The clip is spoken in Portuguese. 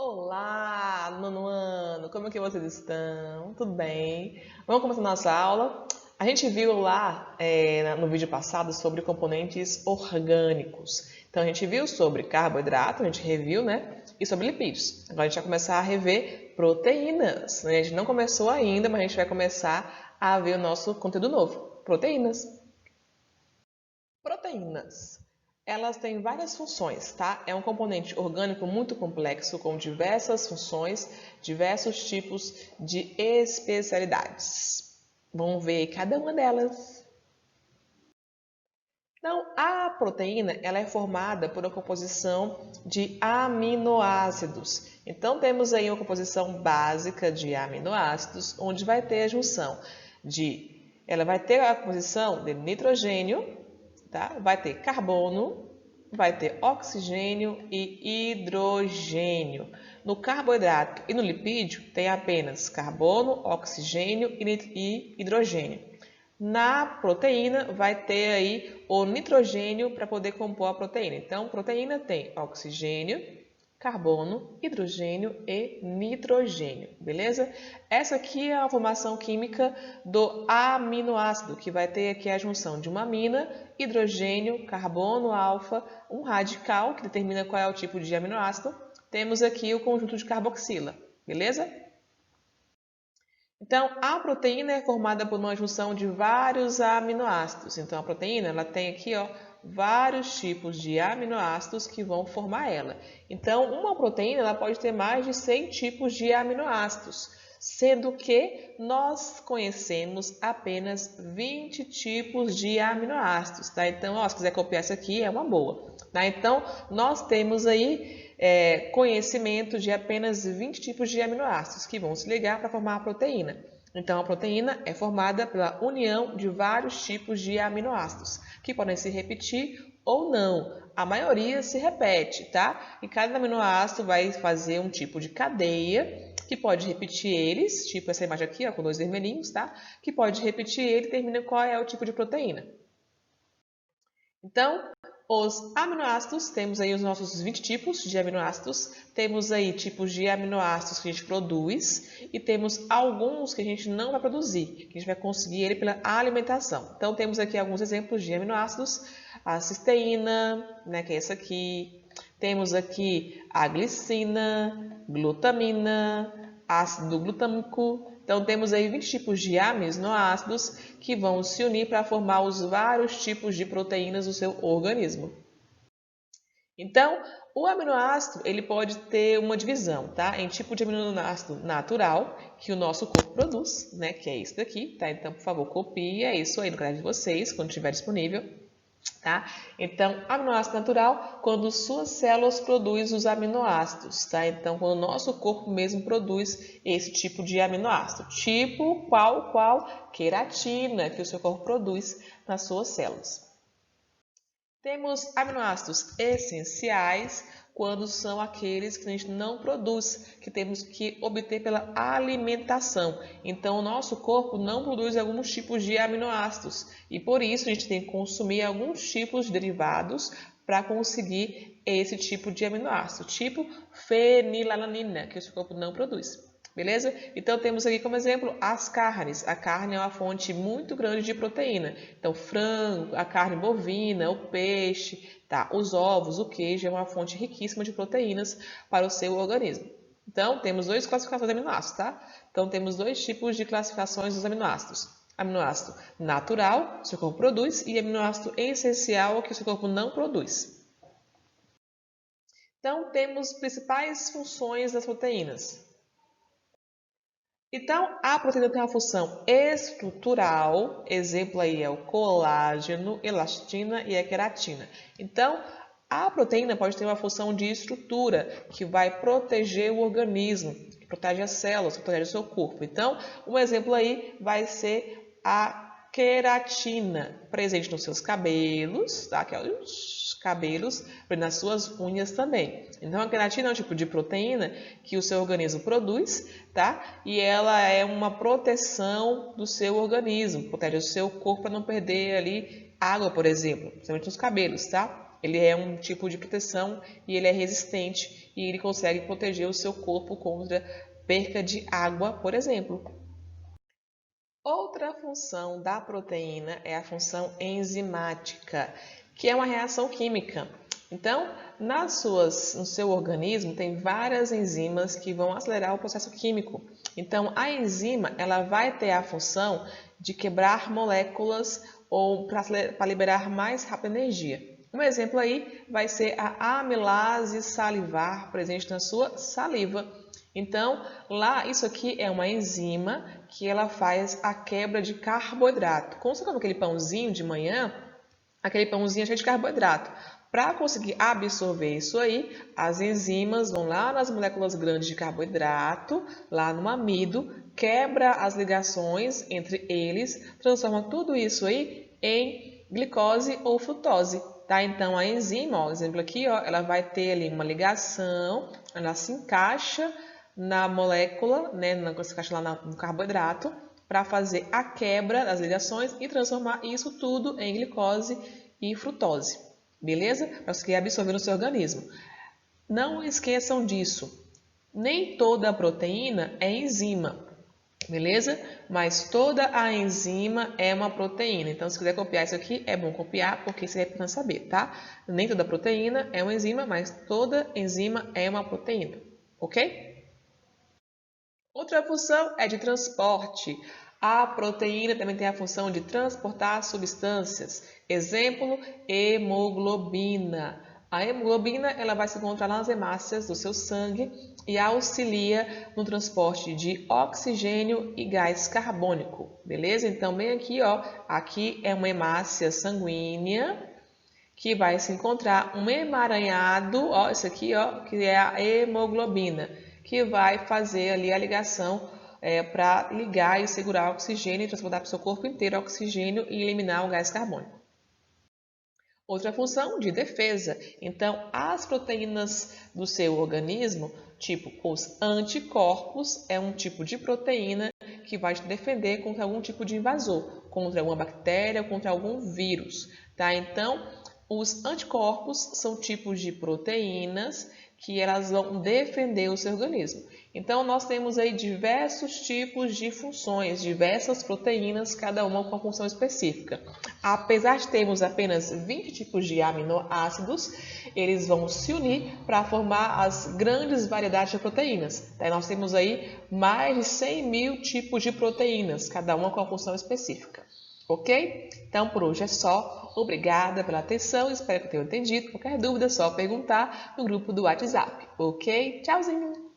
Olá, nono ano, como é que vocês estão? Tudo bem? Vamos começar nossa aula. A gente viu lá no vídeo passado sobre componentes orgânicos. Então a gente viu sobre carboidrato, a gente reviu, né? E sobre lipídios. Agora a gente vai começar a rever proteínas. Né? A gente não começou ainda, mas a gente vai começar a ver o nosso conteúdo novo. Proteínas. Proteínas. Elas têm várias funções, tá? É um componente orgânico muito complexo, com diversas funções, diversos tipos de especialidades. Vamos ver cada uma delas. Então, a proteína ela é formada por uma composição de aminoácidos. Então, temos aí uma composição básica de aminoácidos, onde vai ter a junção ela vai ter a composição de nitrogênio, tá? Vai ter carbono, vai ter oxigênio e hidrogênio. No carboidrato e no lipídio tem apenas carbono, oxigênio e hidrogênio. Na proteína vai ter aí o nitrogênio para poder compor a proteína. Então, proteína tem oxigênio, carbono, hidrogênio e nitrogênio, beleza? Essa aqui é a formação química do aminoácido, que vai ter aqui a junção de uma amina, hidrogênio, carbono alfa, um radical, que determina qual é o tipo de aminoácido. Temos aqui o conjunto de carboxila, beleza? Então, a proteína é formada por uma junção de vários aminoácidos. Então, a proteína ela tem aqui vários tipos de aminoácidos que vão formar ela. Então, uma proteína ela pode ter mais de 100 tipos de aminoácidos, sendo que nós conhecemos apenas 20 tipos de aminoácidos. Tá? Então, se quiser copiar isso aqui, é uma boa. Tá? Então, nós temos aí conhecimento de apenas 20 tipos de aminoácidos que vão se ligar para formar a proteína. Então, a proteína é formada pela união de vários tipos de aminoácidos, que podem se repetir ou não. A maioria se repete, tá? E cada aminoácido vai fazer um tipo de cadeia, que pode repetir eles, tipo essa imagem aqui, com dois vermelhinhos, tá? Que pode repetir ele e determina qual é o tipo de proteína. Então, os aminoácidos, temos aí os nossos 20 tipos de aminoácidos, temos aí tipos de aminoácidos que a gente produz e temos alguns que a gente não vai produzir, que a gente vai conseguir ele pela alimentação. Então, temos aqui alguns exemplos de aminoácidos, a cisteína, né, que é essa aqui, temos aqui a glicina, glutamina, ácido glutâmico. Então, temos aí 20 tipos de aminoácidos que vão se unir para formar os vários tipos de proteínas do seu organismo. Então, o aminoácido ele pode ter uma divisão, tá? Em tipo de aminoácido natural, que o nosso corpo produz, né? Que é isso daqui, tá? Então, por favor, copie isso aí no caderno de vocês, quando estiver disponível. Tá? Então, aminoácido natural, quando suas células produzem os aminoácidos, tá? Então, quando o nosso corpo mesmo produz esse tipo de aminoácido. Tipo, qual? Queratina, que o seu corpo produz nas suas células. Temos aminoácidos essenciais, quando são aqueles que a gente não produz, que temos que obter pela alimentação. Então, o nosso corpo não produz alguns tipos de aminoácidos e por isso a gente tem que consumir alguns tipos de derivados para conseguir esse tipo de aminoácido, tipo fenilalanina, que o seu corpo não produz. Beleza? Então, temos aqui como exemplo as carnes. A carne é uma fonte muito grande de proteína. Então, frango, a carne bovina, o peixe, tá? Os ovos, o queijo é uma fonte riquíssima de proteínas para o seu organismo. Então, temos duas classificações de aminoácidos, tá? Então, temos dois tipos de classificações dos aminoácidos. Aminoácido natural, que o seu corpo produz, e aminoácido essencial, que o seu corpo não produz. Então, temos principais funções das proteínas. Então, a proteína tem uma função estrutural, exemplo aí é o colágeno, elastina e a queratina. Então, a proteína pode ter uma função de estrutura, que vai proteger o organismo, que protege as células, que protege o seu corpo. Então, um exemplo aí vai ser a queratina, presente nos seus cabelos, tá? Que é os cabelos, nas suas unhas também. Então, a queratina é um tipo de proteína que o seu organismo produz, tá? E ela é uma proteção do seu organismo, protege o seu corpo para não perder ali água, por exemplo, principalmente nos cabelos, tá? Ele é um tipo de proteção e ele é resistente e ele consegue proteger o seu corpo contra perca de água, por exemplo. Outra função da proteína é a função enzimática, que é uma reação química. Então, no seu organismo tem várias enzimas que vão acelerar o processo químico. Então, a enzima ela vai ter a função de quebrar moléculas ou para liberar mais rápido energia. Um exemplo aí vai ser a amilase salivar presente na sua saliva. Então, isso aqui é uma enzima que ela faz a quebra de carboidrato. Quando você come aquele pãozinho de manhã, aquele pãozinho é cheio de carboidrato. Para conseguir absorver isso aí, as enzimas vão lá nas moléculas grandes de carboidrato, lá no amido, quebra as ligações entre eles, transforma tudo isso aí em glicose ou frutose. Tá? Então, a enzima, exemplo aqui, ela vai ter ali uma ligação, ela se encaixa na molécula, né, se encaixa lá no carboidrato, para fazer a quebra das ligações e transformar isso tudo em glicose e frutose. Beleza? Para conseguir absorver no seu organismo. Não esqueçam disso. Nem toda proteína é enzima. Beleza? Mas toda a enzima é uma proteína. Então, se quiser copiar isso aqui, é bom copiar, porque isso é importante saber, tá? Nem toda proteína é uma enzima, mas toda enzima é uma proteína. Ok? Outra função é de transporte. A proteína também tem a função de transportar substâncias. Exemplo, hemoglobina. A hemoglobina ela vai se encontrar nas hemácias do seu sangue e auxilia no transporte de oxigênio e gás carbônico. Beleza? Então, bem aqui, aqui é uma hemácia sanguínea que vai se encontrar um emaranhado, isso aqui, que é a hemoglobina, que vai fazer ali a ligação para ligar e segurar o oxigênio e transportar para o seu corpo inteiro o oxigênio e eliminar o gás carbônico. Outra função de defesa. Então, as proteínas do seu organismo, tipo os anticorpos, é um tipo de proteína que vai te defender contra algum tipo de invasor, contra alguma bactéria, contra algum vírus, tá? Então, os anticorpos são tipos de proteínas que elas vão defender o seu organismo. Então, nós temos aí diversos tipos de funções, diversas proteínas, cada uma com uma função específica. Apesar de termos apenas 20 tipos de aminoácidos, eles vão se unir para formar as grandes variedades de proteínas. Daí nós temos aí mais de 100 mil tipos de proteínas, cada uma com uma função específica. Ok? Então, por hoje é só. Obrigada pela atenção, espero que tenham entendido. Qualquer dúvida é só perguntar no grupo do WhatsApp. Ok? Tchauzinho!